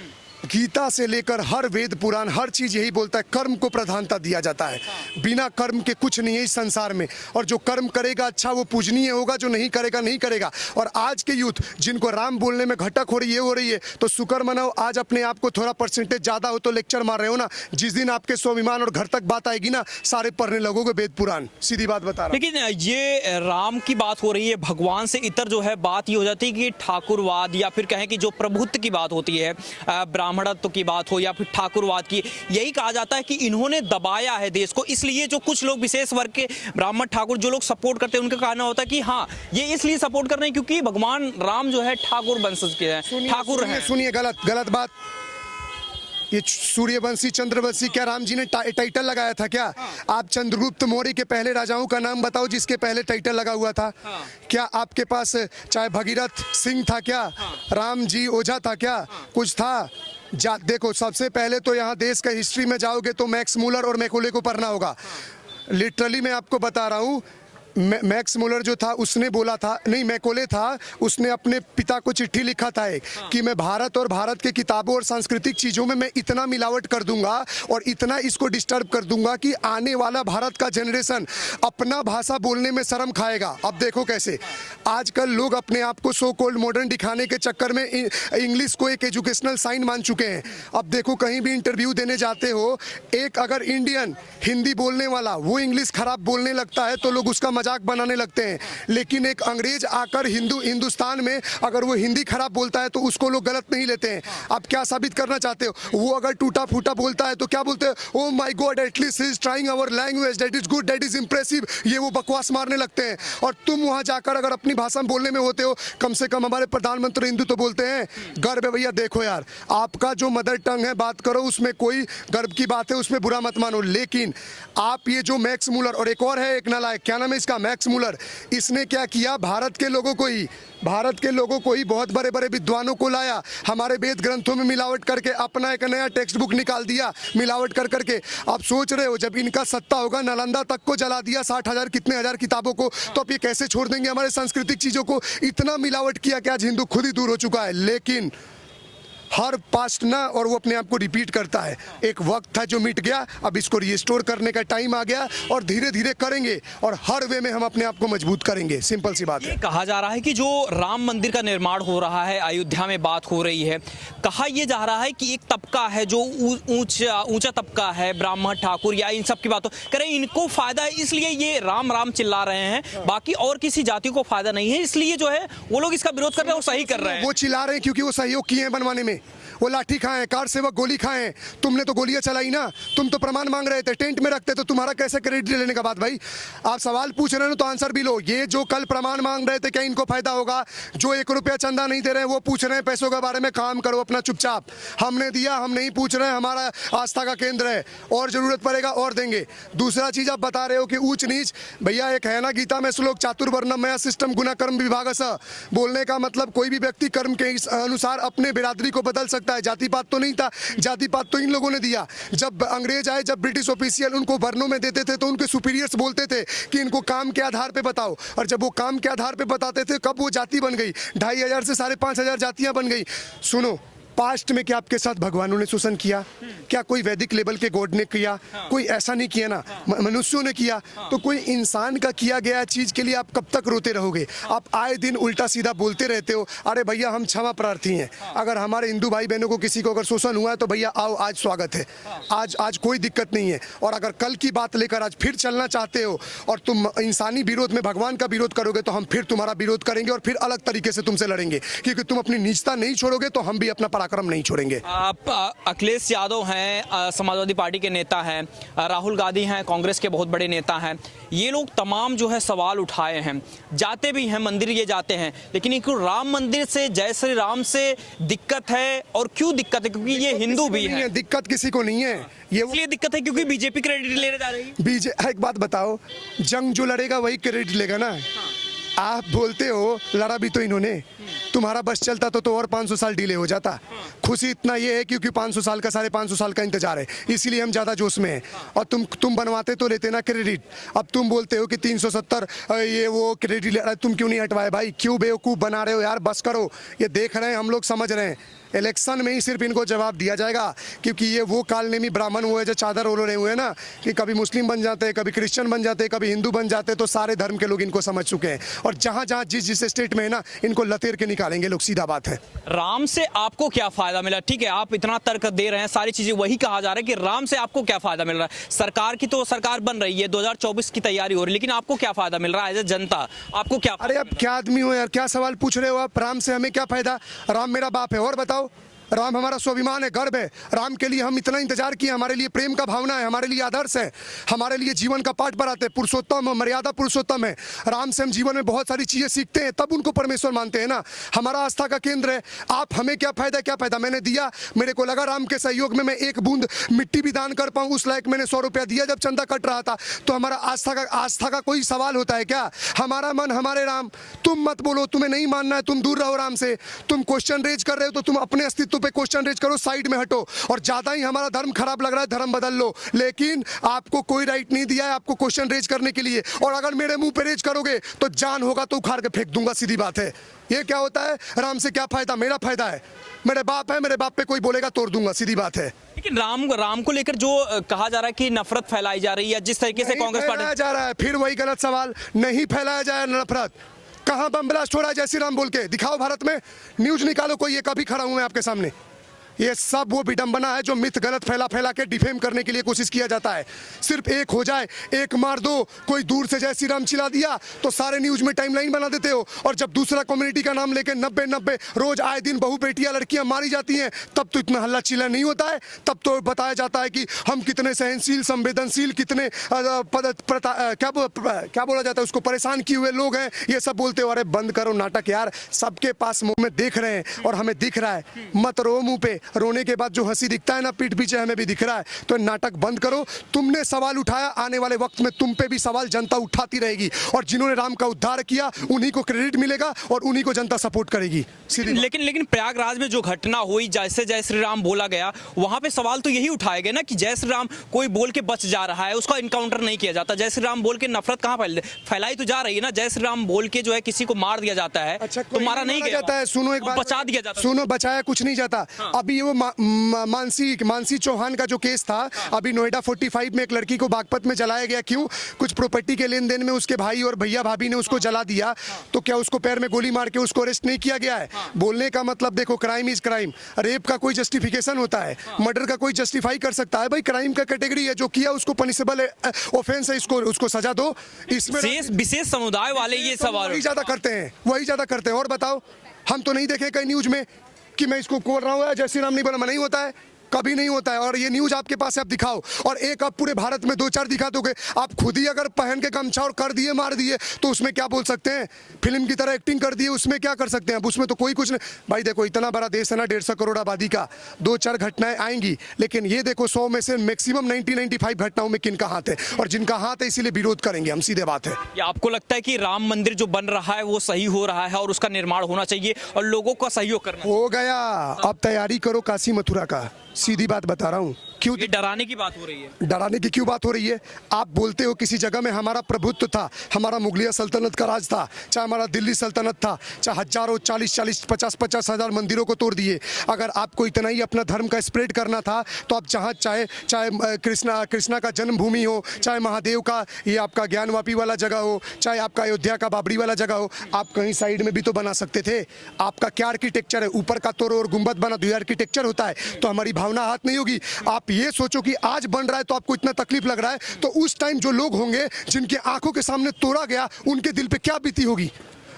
गीता से लेकर हर वेद पुराण हर चीज यही बोलता है, कर्म को प्रधानता दिया जाता है। बिना कर्म के कुछ नहीं है इस संसार में। और जो कर्म करेगा अच्छा वो पूजनीय होगा, जो नहीं करेगा नहीं करेगा। और आज के यूथ जिनको राम बोलने में घटक हो रही है तो शुक्र मनाओ, आज अपने आप को थोड़ा परसेंटेज ज्यादा हो तो लेक्चर मार रहे हो ना। जिस दिन आपके स्वाभिमान और घर तक बात आएगी ना, सारे पढ़ने लगोगे वेद पुराण। सीधी बात बता रहा हूं। लेकिन ये राम की बात हो रही है, भगवान से इतर जो है बात ये हो जाती है कि ठाकुरवाद या फिर कहें कि जो प्रभुत्व की बात होती है, ब्राह्मणत्व की बात हो या फिर ठाकुरवाद की, यही कहा जाता है कि इन्होंने दबाया है देश को। इसलिए जो कुछ लोग विशेष वर्ग के ब्राह्मण ठाकुर जो लोग सपोर्ट करते हैं, उनका कहना होता है कि हाँ, ये इसलिए सपोर्ट कर रहे हैं क्योंकि भगवान राम जो है ठाकुर वंशज के हैं, ठाकुर हैं। सुनिए, गलत बात। ये सूर्यवंशी चंद्रवंशी, क्या राम जी ने टाइटल लगाया था क्या? आप चंद्रगुप्त मौर्य के पहले राजाओं का नाम बताओ जिसके पहले टाइटल लगा हुआ था। क्या आपके पास चाहे भगीरथ सिंह था क्या? राम जी ओझा था क्या? कुछ था? देखो, सबसे पहले तो यहाँ देश का हिस्ट्री में जाओगे तो मैक्स मूलर और मैकोले को पढ़ना होगा। लिटरली मैं आपको बता रहा हूँ, मैक्स मूलर जो था उसने बोला था, नहीं मैकोले था, उसने अपने पिता को चिट्ठी लिखा था एक, कि मैं भारत और भारत के किताबों और सांस्कृतिक चीज़ों में मैं इतना मिलावट कर दूंगा और इतना इसको डिस्टर्ब कर दूंगा कि आने वाला भारत का जनरेशन अपना भाषा बोलने में शर्म खाएगा। अब देखो कैसे आजकल लोग अपने आप को सो कॉल्ड मॉडर्न दिखाने के चक्कर में इंग्लिश को एक एजुकेशनल साइन मान चुके हैं। अब देखो, कहीं भी इंटरव्यू देने जाते हो, एक अगर इंडियन हिंदी बोलने वाला वो इंग्लिश खराब बोलने लगता है तो लोग उसका मजाक बनाने लगते हैं। लेकिन एक अंग्रेज आकर हिंदुस्तान में अगर वो हिंदी खराब बोलता है तो उसको लोग गलत नहीं लेते हैं। आप क्या साबित करना चाहते हो? वो अगर टूटा फूटा बोलता है तो क्या बोलते हैं? Oh my god, at least he is trying our language, that is good, that is impressive. ये वो बकवास मारने लगते हैं। और तुम वहां जाकर अगर अपनी भाषा में बोलने में होते हो, कम से कम हमारे प्रधानमंत्री हिंदू तो बोलते हैं। गर्व है भैया। देखो यार, आपका जो मदर टंग है, बात करो, उसमें कोई गर्व की बात है, उसमें बुरा मत मानो। लेकिन आप ये जो मैक्स मूलर, और एक और है एक नालायक, क्या नाम है इसका, मैक्स मूलर, इसने क्या किया? भारत के लोगों को ही बहुत बड़े बड़े विद्वानों को लाया, हमारे वेद ग्रंथों में मिलावट करके अपना एक नया टेक्स्ट बुक निकाल दिया मिलावट कर करके। आप सोच रहे हो जब इनका सत्ता होगा, नालंदा तक को जला दिया, 60,000 कितने हजार किताबों को, तो अब ये कैसे छोड़ देंगे हमारे सांस्कृतिक चीजों को? इतना मिलावट किया कि आज हिंदू खुद ही दूर हो चुका है। लेकिन हर पास्ट ना, और वो अपने आप को रिपीट करता है। एक वक्त था जो मिट गया, अब इसको रिस्टोर करने का टाइम आ गया और धीरे धीरे करेंगे और हर वे में हम अपने आप को मजबूत करेंगे। सिंपल सी बात है। कहा जा रहा है कि जो राम मंदिर का निर्माण हो रहा है, अयोध्या में बात हो रही है, कहा यह जा रहा है कि एक तबका है जो ऊंचा तबका है, ब्राह्मण ठाकुर या इन सब की बात करें, इनको फायदा है, इसलिए ये राम राम चिल्ला रहे हैं, बाकी और किसी जाति को फायदा नहीं है, इसलिए जो है वो लोग इसका विरोध कर रहे हैं और सही कर रहे हैं। वो चिल्ला रहे हैं क्योंकि वो सहयोग किए हैं बनवाने में। वो लाठी खाए, कार सेवक गोली खाए। तुमने तो गोलियां चलाई ना, तुम तो प्रमाण मांग रहे थे, टेंट में रखते तो तुम्हारा कैसे क्रेडिट लेने का बात? भाई आप सवाल पूछ रहे हो तो आंसर भी लो। ये जो कल प्रमाण मांग रहे थे, क्या इनको फायदा होगा? जो 1 रुपया चंदा नहीं दे रहे वो पूछ रहे हैं पैसों के बारे में, काम करो अपना चुपचाप। हमने दिया, हम नहीं पूछ रहे हैं, हमारा आस्था का केंद्र है, और जरूरत पड़ेगा और देंगे। दूसरा चीज आप बता रहे हो कि ऊंच नीच, भैया एक है ना गीता में श्लोक, चातुर्वर्णमय सिस्टम गुना कर्म विभागस। बोलने का मतलब कोई भी व्यक्ति कर्म के अनुसार अपने बिरादरी को बदल सकता है। जाति पात तो नहीं था, जाति पात तो इन लोगों ने दिया। जब अंग्रेज आए, जब ब्रिटिश ऑफिशियल उनको वर्णों में देते थे तो उनके सुपीरियर्स बोलते थे कि इनको काम के आधार पे बताओ, और जब वो काम के आधार पे बताते थे, कब वो जाति बन गई? 2500 से 5500 जातियां बन गई। सुनो, पास्ट में क्या आपके साथ भगवानों ने शोषण किया? क्या कोई वैदिक लेवल के गॉड ने किया? कोई ऐसा नहीं किया ना, मनुष्यों ने किया। तो कोई इंसान का किया गया चीज के लिए आप कब तक रोते रहोगे? आप आए दिन उल्टा सीधा बोलते रहते हो। अरे भैया, हम क्षमा प्रार्थी हैं। अगर हमारे हिंदू भाई बहनों को किसी को अगर शोषण हुआ है तो भैया आओ, आज स्वागत है, आज कोई दिक्कत नहीं है। और अगर कल की बात लेकर आज फिर चलना चाहते हो और तुम इंसानी विरोध में भगवान का विरोध करोगे तो हम फिर तुम्हारा विरोध करेंगे और फिर अलग तरीके से तुमसे लड़ेंगे, क्योंकि तुम अपनी नीचता नहीं छोड़ोगे तो हम भी अपना पराक्रम नहीं छोड़ेंगे। आप अखिलेश यादव हैं, समाजवादी पार्टी के नेता हैं, राहुल गांधी हैं, कांग्रेस के बहुत बड़े नेता हैं। ये लोग तमाम जो है सवाल उठाए हैं, जाते भी हैं मंदिर, ये जाते हैं, लेकिन इनको राम मंदिर से, जय श्री राम से दिक्कत है। और क्यों दिक्कत है? क्योंकि ये हिंदू भी है। दिक्कत किसी को नहीं है, ये इसलिए दिक्कत है क्योंकि बीजेपी क्रेडिट लेने जा रही है। एक बात बताओ, जंग जो लड़ेगा वही क्रेडिट लेगा ना। आप बोलते हो लड़ा भी तो इन्होंने, तुम्हारा बस चलता तो और 500 साल डिले हो जाता। खुशी इतना ये है क्योंकि 500 साल का, 550 साल का इंतजार है, इसीलिए हम ज्यादा जोश में हैं। और तुम बनवाते तो लेते ना क्रेडिट। अब तुम बोलते हो कि 370 ये वो क्रेडिट, तुम क्यों नहीं हटवाए भाई? क्यों बेवकूफ बना रहे हो यार? बस करो, ये देख रहे हैं हम लोग, समझ रहे हैं। इलेक्शन में ही सिर्फ इनको जवाब दिया जाएगा, क्योंकि ये वो कालनेमी ब्राह्मण हुए जो चादर ओढ़े रहे हुए हैं ना, कि कभी मुस्लिम बन जाते हैं, कभी क्रिश्चियन बन जाते हैं, कभी हिंदू बन जाते हैं। तो सारे धर्म के लोग इनको समझ चुके हैं, और जहां जहां जिस स्टेट में है ना, इनको लतेर के निकालेंगे लोग, सीधा बात है। राम से आपको क्या फायदा मिला? ठीक है, आप इतना तर्क दे रहे हैं, सारी चीजें वही कहा जा रहा है कि राम से आपको क्या फायदा मिल रहा है? सरकार की तो सरकार बन रही है, 2024 की तैयारी हो रही है, लेकिन आपको क्या फायदा मिल रहा है एज ए जनता? आपको क्या? अरे अब क्या आदमी हो यार, क्या सवाल पूछ रहे हो आप? राम से हमें क्या फायदा? राम मेरा बाप है, और बताओ। राम हमारा स्वाभिमान है, गर्व है। राम के लिए हम इतना इंतजार किए, हमारे लिए प्रेम का भावना है, हमारे लिए आदर्श है, हमारे लिए जीवन का पाठ पढ़ाते हैं। पुरुषोत्तम, मर्यादा पुरुषोत्तम है। राम से हम जीवन में बहुत सारी चीजें सीखते हैं, तब उनको परमेश्वर मानते हैं ना। हमारा आस्था का केंद्र है। आप हमें क्या फायदा, क्या फायदा? मैंने दिया, मेरे को लगा राम के सहयोग में मैं एक बूंद मिट्टी भी दान कर पाऊं, उस लायक मैंने 100 रुपया दिया जब चंदा कट रहा था। तो हमारा आस्था का कोई सवाल होता है क्या? हमारा मन हमारे राम। तुम मत बोलो, तुम्हें नहीं मानना है, तुम दूर रहो राम से। तुम क्वेश्चन रेज कर रहे हो तो तुम अपने अस्तित्व पे क्वेश्चन रेज करो, साइड में हटो। और ज्यादा ही हमारा धर्म खराब लग रहा है, धर्म बदल लो। लेकिन आपको कोई राइट नहीं दिया है आपको क्वेश्चन रेज करने के लिए। और अगर मेरे मुंह पे रेज करोगे तो जान होगा तो उखाड़ के फेंक दूंगा, सीधी बात है। ये क्या होता है? राम से क्या फायदा? मेरा फायदा है, मेरे बाप है, मेरे बाप पे कोई बोलेगा तोड़ दूंगा, सीधी बात है। लेकिन राम को लेकर जो कहा जा रहा है कि नफरत फैलाई जा रही है, जिस तरीके से कांग्रेस पार्टी जा रहा है, फिर वही गलत सवाल। नहीं फैलाया जाए नफरत। कहां बम ब्लास्ट हो रहा है जय श्री राम बोल के? दिखाओ भारत में, न्यूज निकालो कोई। ये कभी खड़ा हूं मैं आपके सामने। ये सब वो विडंबना है जो मिथ गलत फैला के डिफेम करने के लिए कोशिश किया जाता है। सिर्फ एक हो जाए, एक मार दो, कोई दूर से जय श्री राम चिल्ला दिया तो सारे न्यूज में टाइमलाइन बना देते हो। और जब दूसरा कम्युनिटी का नाम लेके 90 रोज आए दिन बहू बेटियां लड़कियां मारी जाती हैं, तब तो इतना हल्ला चिल्ला नहीं होता है। तब तो बताया जाता है कि हम कितने सहनशील, संवेदनशील, कितने क्या बोला जाता है उसको, परेशान किए हुए लोग हैं। ये सब बोलते हो। अरे बंद करो नाटक यार, सबके पास मुंह में देख रहे हैं और हमें दिख रहा है। मत रो मुंह पे, रोने के बाद जो हंसी दिखता है ना पीठ पीछे हमें भी दिख रहा है। तो नाटक बंद करो। तुमने सवाल उठाया, आने वाले वक्त में तुम पे भी सवाल जनता उठाती रहेगी। और जिन्होंने राम का उद्धार किया उन्हीं को क्रेडिट मिलेगा और उन्हीं को जनता सपोर्ट करेगी। लेकिन प्रयागराज में जो घटना हुई, जैसे जय श्री राम बोला गया, वहां पे सवाल तो यही उठाए गए ना कि जय श्री राम कोई बोल के बच जा रहा है, उसका इनकाउंटर नहीं किया जाता। जय श्री राम बोल के नफरत कहां फैलाई तो जा रही है ना। जय श्री राम बोल के जो है किसी को मार दिया जाता है, अच्छा, तो मारा नहीं जाता है। सुनो एक बात, बचा दिया जाता है। सुनो, बचाया कुछ नहीं जाता। अभी वो मानसी चौहान का जो केस था, अभी नोएडा 45 में एक लड़की को बागपत में जलाया गया। क्यों? कुछ प्रॉपर्टी के लेन देन में उसके भाई और भैया भाभी ने उसको जला दिया। तो क्या उसको पैर में गोली मार के उसको अरेस्ट नहीं किया गया है? बोलने का मतलब देखो, क्राइम इज क्राइम। रेप का कोई जस्टिफिकेशन होता है, मर्डर का कोई जस्टिफाई कर सकता है? भाई क्राइम का कैटेगरी है, जो किया उसको पनिशेबल ऑफेंस है, उसको सजा दो। इसमें विशेष समुदाय वाले ये सवाल वही ज्यादा करते हैं। और बताओ, हम तो नहीं देखे कई न्यूज में कि मैं इसको बोल रहा हूँ जय श्री राम नहीं बोला, नहीं होता है, कभी नहीं होता है। और ये न्यूज आपके पास है, आप दिखाओ। और एक आप पूरे भारत में 2-4 दिखा दोगे। आप खुद ही अगर पहन के गमछा और कर दिए, मार दिए, तो उसमें क्या बोल सकते हैं? फिल्म की तरह एक्टिंग कर दिए, उसमें क्या कर सकते हैं? अब उसमें तो कोई कुछ नहीं। भाई देखो, इतना बड़ा देश है ना, 150 करोड़ आबादी का, 2-4 घटनाएं आएंगी। लेकिन ये देखो, 100 में से मैक्सिमम 90-95 घटनाओं में किनका हाथ है, और जिनका हाथ है इसीलिए विरोध करेंगे हम, सीधे बात है। या आपको लगता है कि राम मंदिर जो बन रहा है वो सही हो रहा है और उसका निर्माण होना चाहिए और लोगों का सहयोग करना हो गया? अब तैयारी करो काशी मथुरा का, सीधी बात बता रहा हूँ। क्यों ये डराने की बात हो रही है? डराने की क्यों बात हो रही है? आप बोलते हो किसी जगह में हमारा प्रभुत्व था, हमारा मुगलिया सल्तनत का राज था, चाहे हमारा दिल्ली सल्तनत था, चाहे हजारों 40-40, 50-50 हजार मंदिरों को तोड़ दिए। अगर आपको इतना ही अपना धर्म का स्प्रेड करना था तो आप जहाँ चाहे कृष्णा का जन्मभूमि हो, चाहे महादेव का ये आपका ज्ञानवापी वाला जगह हो, चाहे आपका अयोध्या का बाबरी वाला जगह हो, आप कहीं साइड में भी तो बना सकते थे। आपका क्या आर्किटेक्चर है? ऊपर का तोड़ और गुंबद बना, तो आर्किटेक्चर होता है। तो हमारी भावना हाथ नहीं होगी। आप ये सोचो कि आज बन रहा है तो आपको इतना तकलीफ लग रहा है, तो उस टाइम जो लोग होंगे जिनके आंखों के सामने तोड़ा गया, उनके दिल पे क्या बीती होगी?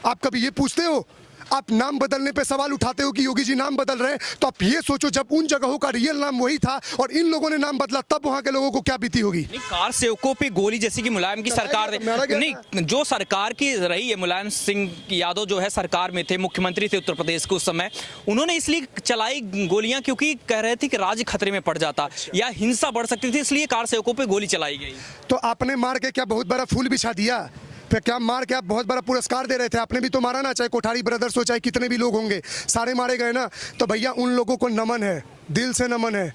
आप कभी ये पूछते हो? आप नाम बदलने पे सवाल उठाते हो कि योगी जी नाम बदल रहे हैं, तो आप ये सोचो जब उन जगहों का रियल नाम वही था और इन लोगों ने नाम बदला, तब वहां के लोगों को क्या बीती होगी। नहीं, कार सेवकों पे गोली, जैसे कि मुलायम की सरकार नहीं, जो सरकार की रही है, मुलायम सिंह यादव जो है सरकार में थे, मुख्यमंत्री थे उत्तर प्रदेश के उस समय, उन्होंने इसलिए चलाई गोलियां क्योंकि कह रहे थे कि राज्य खतरे में पड़ जाता या हिंसा बढ़ सकती थी, इसलिए कार सेवकों पे गोली चलाई गई। तो आपने मार के क्या बहुत बड़ा फूल बिछा दिया? फिर क्या मार के आप बहुत बड़ा पुरस्कार दे रहे थे? आपने भी तो मारा ना, चाहे कोठारी ब्रदर्स हो, चाहे कितने भी लोग होंगे, सारे मारे गए ना। तो भैया उन लोगों को नमन है, दिल से नमन है,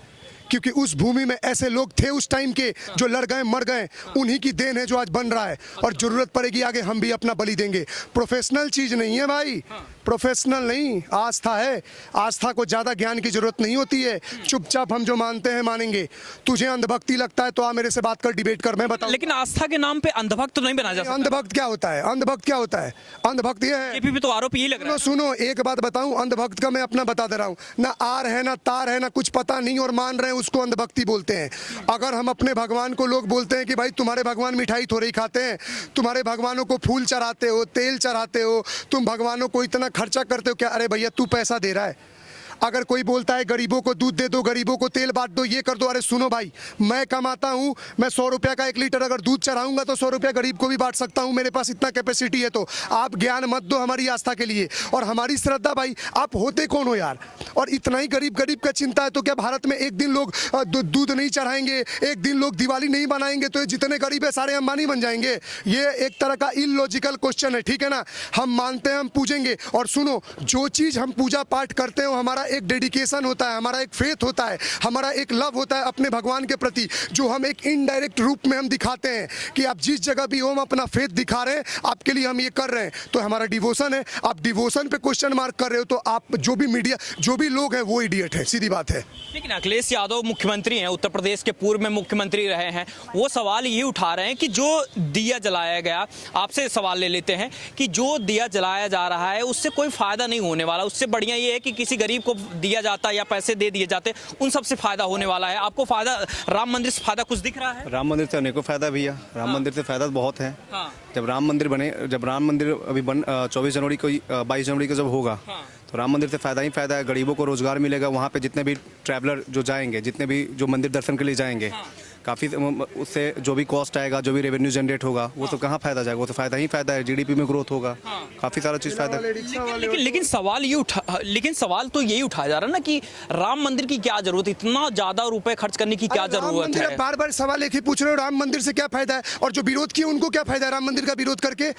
क्योंकि उस भूमि में ऐसे लोग थे उस टाइम के जो लड़ गए, मर गए, उन्हीं की देन है जो आज बन रहा है। और जरूरत पड़ेगी आगे हम भी अपना बलि देंगे। प्रोफेशनल चीज नहीं है भाई, प्रोफेशनल नहीं, आस्था है। आस्था को ज्यादा ज्ञान की जरूरत नहीं होती है, चुपचाप हम जो मानते हैं मानेंगे। तुझे अंधभक्ति लगता है तो आ मेरे से बात कर, डिबेट कर, मैं बताऊं। लेकिन आस्था के नाम पे अंधभक्त तो नहीं बना जा सकता। अंधभक्त क्या होता है? अंधभक्त क्या होता है? अंधभक्त ये है, बीजेपी पे तो आरोप यही लग रहा है। सुनो एक बात बताऊं, अंधभक्त का मैं अपना बता दे रहा हूं, ना आर है ना तार है, ना कुछ पता नहीं और मान रहे हैं, उसको अंधभक्ति बोलते हैं। अगर हम अपने भगवान को, लोग बोलते हैं कि भाई तुम्हारे भगवान मिठाई थोड़ी खाते हैं, तुम्हारे भगवानों को फूल चढ़ाते हो, तेल चढ़ाते हो, तुम भगवानों को इतना खर्चा करते हो क्या? अरे भैया तू पैसा दे रहा है। अगर कोई बोलता है गरीबों को दूध दे दो, गरीबों को तेल बांट दो, ये कर दो, अरे सुनो भाई, मैं कमाता हूं, मैं 100 रुपया का 1 लीटर अगर दूध चढ़ाऊंगा तो 100 रुपया गरीब को भी बांट सकता हूं, मेरे पास इतना कैपेसिटी है। तो आप ज्ञान मत दो हमारी आस्था के लिए और हमारी श्रद्धा। भाई आप होते कौन हो यार? और इतना ही गरीब गरीब का चिंता है तो क्या भारत में एक दिन लोग दूध नहीं चढ़ाएंगे, एक दिन लोग दिवाली नहीं बनाएंगे तो ये जितने गरीब है सारे अंबानी बन जाएंगे? ये एक तरह का इलॉजिकल क्वेश्चन है, ठीक है ना। हम मानते हैं, हम पूजेंगे। और सुनो, जो चीज हम पूजा पाठ करते हैं हमारा एक डेडिकेशन होता है, हमारा एक फेथ होता है, हमारा एक लव होता है अपने भगवान के प्रति, जो हम एक इनडायरेक्ट रूप में हम दिखाते हैं कि आप जिस जगह भी हो हम अपना फेथ दिखा रहे हैं, आपके लिए हम ये कर रहे हैं, तो हमारा डिवोशन है। आप डिवोशन पे क्वेश्चन मार्क कर रहे हो तो आप जो भी मीडिया, जो भी लोग हैं वो इडियट है, सीधी बात है। लेकिन अखिलेश यादव मुख्यमंत्री हैं, उत्तर प्रदेश के पूर्व में मुख्यमंत्री रहे हैं, वो सवाल ये उठा रहे हैं कि जो दिया जलाया गया, आपसे सवाल ले लेते हैं कि जो दिया जलाया जा रहा है उससे कोई फायदा नहीं होने वाला, उससे बढ़िया ये है कि किसी गरीब को दिया जाता या पैसे दे दिए जाते, उन सबसे फायदा होने वाला है। आपको फायदा, राम मंदिर से फायदा कुछ दिख रहा है? राम मंदिर से अनेकों फायदा भैया, राम मंदिर से फायदा बहुत है। हाँ। जब राम मंदिर बने, जब राम मंदिर अभी 24 जनवरी को, 22 जनवरी को जब होगा, हाँ। तो राम मंदिर से फायदा ही फायदा है। गरीबों को रोजगार मिलेगा, वहाँ पे जितने भी ट्रैवलर जो जाएंगे, जितने भी जो मंदिर दर्शन के लिए जाएंगे, काफ़ी उससे जो भी कॉस्ट आएगा, जो भी रेवेन्यू जनरेट होगा, वो तो कहाँ फायदा जाएगा? वो तो फायदा ही फायदा है, जीडीपी में ग्रोथ होगा, काफ़ी सारा चीज़ फायदा है। लेकिन सवाल तो यही उठाया जा रहा है ना कि राम मंदिर की क्या जरूरत, इतना ज्यादा रुपए खर्च करने की क्या जरूरत है? बार बार सवाल एक ही पूछ रहे हो, राम मंदिर से क्या फायदा है, और जो विरोध किए उनको क्या फायदा है राम मंदिर का विरोध करके?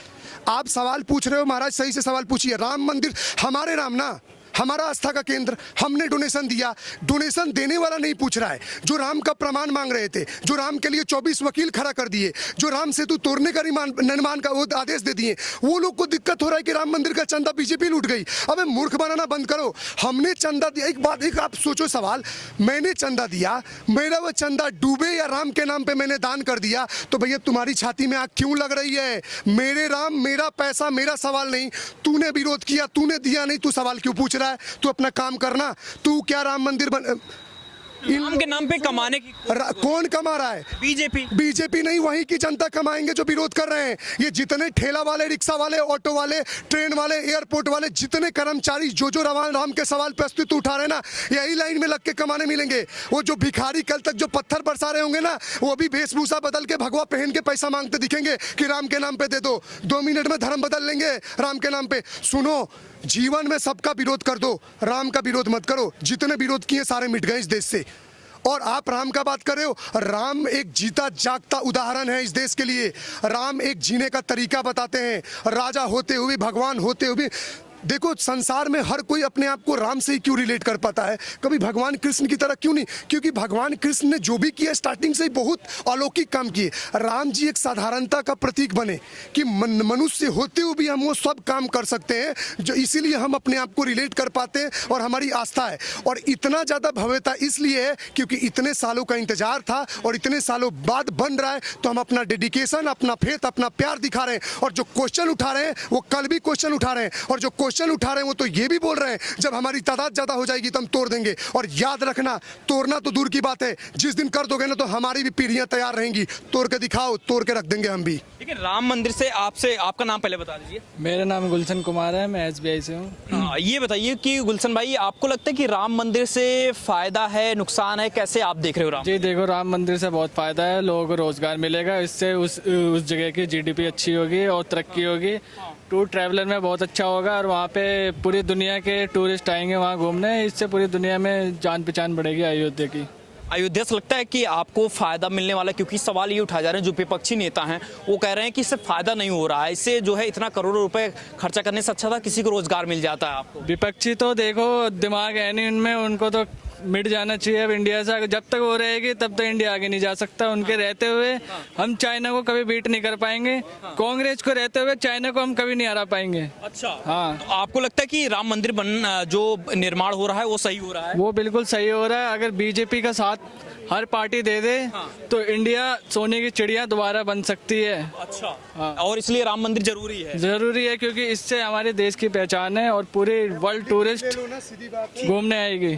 आप सवाल पूछ रहे हो महाराज, सही से सवाल पूछिए। राम मंदिर हमारे राम ना, हमारा आस्था का केंद्र, हमने डोनेशन दिया। डोनेशन देने वाला नहीं पूछ रहा है, जो राम का प्रमाण मांग रहे थे, जो राम के लिए 24 वकील खड़ा कर दिए, जो राम सेतु तोड़ने का निर्माण का वो आदेश दे दिए, वो लोग को दिक्कत हो रहा है कि राम मंदिर का चंदा बीजेपी लूट गई। अबे मूर्ख बनाना बंद करो। हमने चंदा दिया, एक बात, एक आप सोचो सवाल, मैंने चंदा दिया, मेरा वो चंदा डूबे या राम के नाम पे मैंने दान कर दिया, तो भैया तुम्हारी छाती में आग क्यों लग रही है? मेरे राम, मेरा पैसा, मेरा सवाल नहीं। तूने विरोध किया, तूने दिया नहीं, तू सवाल क्यों पूछ रहा है? तू अपना काम करना। तू क्या राम मंदिर राम के नाम पे कमाने की कौन कमा रहा है? बीजेपी। बीजेपी नहीं, वहीं की जनता कमाएंगे जो विरोध कर रहे हैं। ये जितने ठेला वाले, रिक्शा वाले, ऑटो वाले, ट्रेन वाले, एयरपोर्ट वाले, जितने कर्मचारी जो राम के सवाल पे अस्तित्व उठा रहे हैं ना, यही लाइन में लग के कमाने मिलेंगे। वो जो भिखारी कल तक जो पत्थर बरसा रहे होंगे ना, वो भी वेशभूषा बदल के भगवा पहन के पैसा मांगते दिखेंगे कि राम के नाम पे दे दो। 2 मिनट में धर्म बदल लेंगे राम के नाम पे। सुनो, जीवन में सबका विरोध कर दो, राम का विरोध मत करो। जितने विरोध किए सारे मिट गए इस देश से। और आप राम का बात कर रहे हो, राम एक जीता जागता उदाहरण है इस देश के लिए। राम एक जीने का तरीका बताते हैं, राजा होते हुए, भगवान होते हुए। देखो, संसार में हर कोई अपने आप को राम से ही क्यों रिलेट कर पाता है, कभी भगवान कृष्ण की तरह क्यों नहीं? क्योंकि भगवान कृष्ण ने जो भी किया स्टार्टिंग से ही बहुत अलौकिक काम किए। राम जी एक साधारणता का प्रतीक बने कि मनुष्य होते हुए भी हम वो सब काम कर सकते हैं, जो इसीलिए हम अपने आप को रिलेट कर पाते हैं और हमारी आस्था है। और इतना ज़्यादा भव्यता इसलिए है क्योंकि इतने सालों का इंतजार था और इतने सालों बाद बन रहा है, तो हम अपना डेडिकेशन, अपना फेथ, अपना प्यार दिखा रहे हैं। और जो क्वेश्चन उठा रहे हैं वो कल भी क्वेश्चन उठा रहे हैं, और जो क्वेश्चन उठा रहे हैं वो तो ये भी बोल रहे हैं जब हमारी तादाद ज्यादा हो जाएगी तो हम तोड़ देंगे। और याद रखना, तोड़ना तो दूर की बात है, जिस दिन कर दोगे ना तो हमारी भी पीढ़ियां तैयार रहेंगी। तोड़ के दिखाओ, तोड़ के रख देंगे हम भी। लेकिन राम मंदिर से आपसे आपका नाम पहले बता दीजिए। मेरा नाम गुलशन कुमार है, मैं SBI से हूँ। ये बताइए कि गुलशन भाई, आपको लगता है कि राम मंदिर से फायदा है, नुकसान है, कैसे आप देख रहे हो राम? जी देखो, राम मंदिर से बहुत फ़ायदा है, लोगों को रोज़गार मिलेगा, इससे उस जगह की GDP अच्छी होगी और तरक्की होगी। टूर ट्रैवलर में बहुत अच्छा होगा और वहाँ पे पूरी दुनिया के टूरिस्ट आएंगे वहाँ घूमने, इससे पूरी दुनिया में जान पहचान बढ़ेगी अयोध्या की। अयोध्या से लगता है कि आपको फायदा मिलने वाला है, क्योंकि सवाल ये उठाए जा रहे हैं जो विपक्षी नेता हैं वो कह रहे हैं कि इससे फायदा नहीं हो रहा है, इससे जो है इतना करोड़ों रुपए खर्चा करने से अच्छा था किसी को रोजगार मिल जाता है। आपको विपक्षी तो देखो दिमाग है नहीं उनमें, उनको तो मिट जाना चाहिए अब इंडिया से। जब तक वो रहेगी तब तक इंडिया आगे नहीं जा सकता। उनके रहते हुए हम चाइना को कभी बीट नहीं कर पाएंगे, कांग्रेस को रहते हुए चाइना को हम कभी नहीं हरा पाएंगे। अच्छा, हाँ। तो आपको लगता है कि राम मंदिर जो निर्माण हो रहा है वो सही हो रहा है? वो बिल्कुल सही हो रहा है। अगर बीजेपी का साथ हर पार्टी दे दे तो इंडिया सोने की चिड़िया दोबारा बन सकती है। अच्छा, हाँ। और इसलिए राम मंदिर जरूरी है? जरूरी है, क्योंकि इससे हमारे देश की पहचान है और पूरे वर्ल्ड टूरिस्ट घूमने आएगी।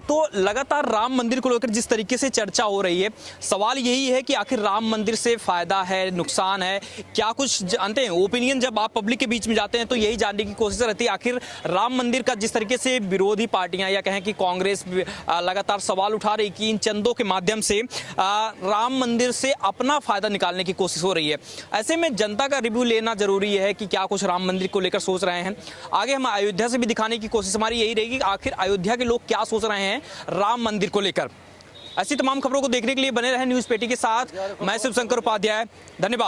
तो लगातार राम मंदिर को लेकर जिस तरीके से चर्चा हो रही है, सवाल यही है कि आखिर राम मंदिर से फायदा है, नुकसान है, क्या कुछ जानते हैं? ओपिनियन जब आप पब्लिक के बीच में जाते हैं तो यही जानने की कोशिश रहती है आखिर राम मंदिर का जिस तरीके से विरोधी पार्टियां या कहें कि कांग्रेस लगातार सवाल उठा रही कि इन चंदों के माध्यम से राम मंदिर से अपना फायदा निकालने की कोशिश हो रही है। ऐसे में जनता का रिव्यू लेना जरूरी है कि क्या कुछ राम मंदिर को लेकर सोच रहे हैं। आगे हम अयोध्या से भी दिखाने की कोशिश हमारी यही रहेगी कि आखिर अयोध्या के लोग क्या सोच रहे हैं राम मंदिर को लेकर। ऐसी तमाम खबरों को देखने के लिए बने रहे न्यूज़ पेटी के साथ। मैं शिवशंकर उपाध्याय, धन्यवाद।